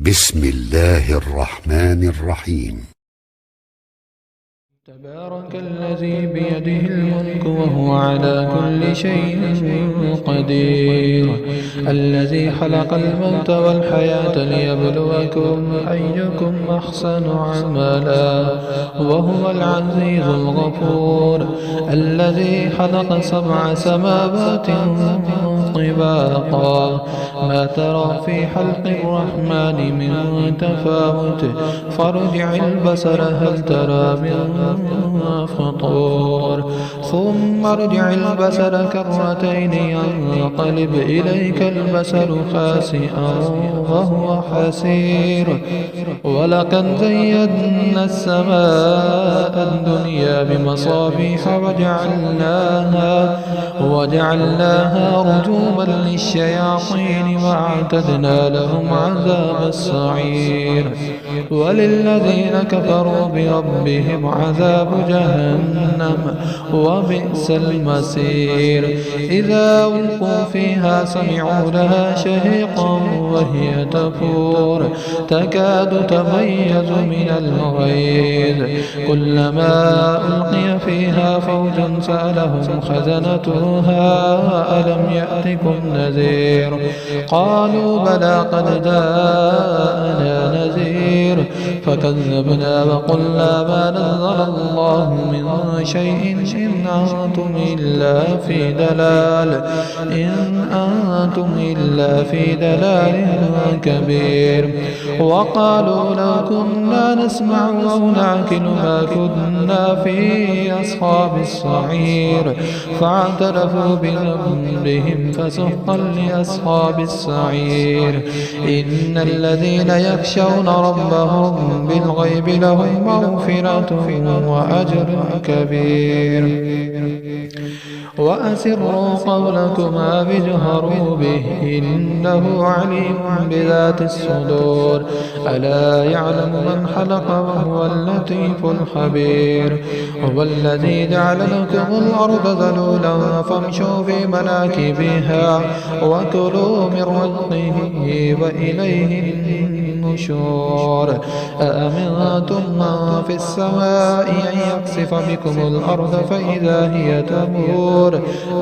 بسم الله الرحمن الرحيم. تبارك الذي بيده الملك وهو على كل شيء قدير، الذي خلق الموت والحياة ليبلوكم أيكم أحسن عملا وهو العزيز الغفور، الذي خلق 7 سماوات طباقا ما ترى في خلق الرحمن من تفاوت فارجع البصر هل ترى من فطور ثم ارجع البصر كرتين ينقلب إليك البصر خاسئا وهو حسير. ولقد زينا السماء الدنيا بمصابيح وجعلناها رجوما للشياطين وأعتدنا لهم عذاب السعير. وللذين كفروا بربهم عذاب جهنم وبئس المصير. إذا ألقوا فيها سمعوا لها شهيقا وهي تفور تكاد تميز من الغيظ كلما ألقي فيها فوج سألهم خزنتها ألم يأتكم نذير قالوا بلى قد جاءنا نذير فكذبنا وقلنا ما نزل الله من شيء إن أنتم إلا في دلال كبير. وقالوا لو كنا نسمع أو نعقل ما كنا في أصحاب السعير فاعترفوا بذنبهم فسحقا لأصحاب السعير. إن الذين يخشون ربهم بالغيب لهم مغفرة وأجر كبير. وأسروا قولكم أو اجهروا به إنه عليم بذات الصدور. ألا يعلم من خلق وهو اللطيف الخبير. هو الذي جعل لكم الأرض ذلولا فامشوا في مناكبها وكلوا من رزقه وإليه النشور. أأمنتم من في السماء أن يخسف بكم الأرض فإذا هي تمور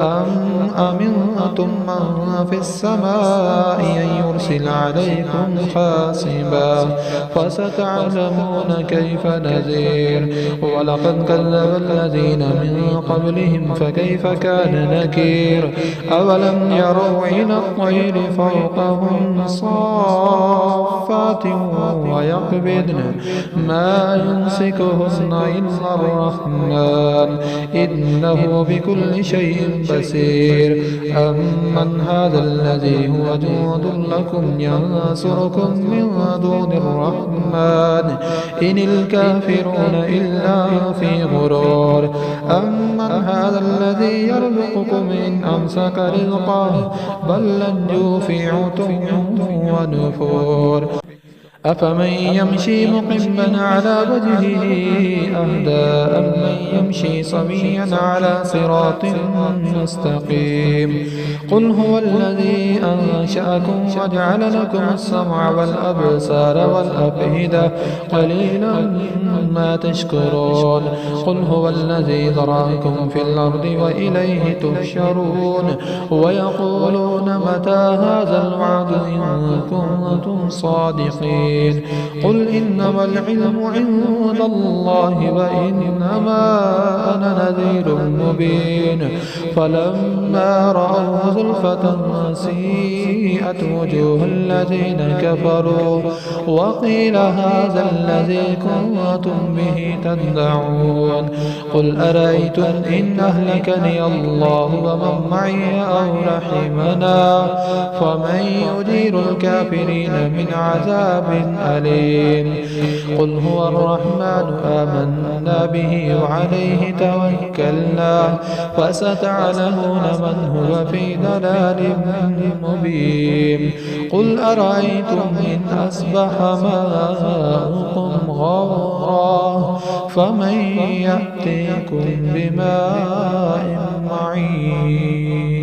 أم أمنتم من في السماء أن يرسل عليكم حاصبا فستعلمون كيف نذير. ولقد كذب الذين من قبلهم فكيف كان نكير. أولم يروا إلى الطير فوقهم صافات ويقبضن ما يمسكهن إلا الرحمن إنه بكل شيء بصير. أمن هذا الذي هو جند لكم ينصركم من دون الرحمن إن الكافرون إلا في غرور. أمن هذا الذي يرزقكم إن أمسك رزقه بل لجوا في عتو ونفور. أفمن يمشي مقبا على وجهه أهدى أمن يمشي سويا على صراط مستقيم. قل هو الذي أنشأكم وجعل لكم السمع والأبصار والأفئدة قليلا ما تشكرون. قل هو الذي ذرأكم في الأرض وإليه تحشرون. ويقولون متى هذا الوعد إن كنتم صادقين. قل إنما العلم عند الله وإنما أنا نذير مبين. فلما رأوا زلفة سيئت وجوه الذين كفروا وقيل هذا الذي كنتم به تدعون. قل أرأيتم إن أهلكني الله ومن معي أو رحمنا فمن يجير الكافرين من عذاب أليم. قل هو الرحمن آمنا به وعليه توكلنا فستعلمون من هو في ضلال مبين. قل أرأيتم إن أصبح ماؤكم غورا فمن يأتيكم بماء معين.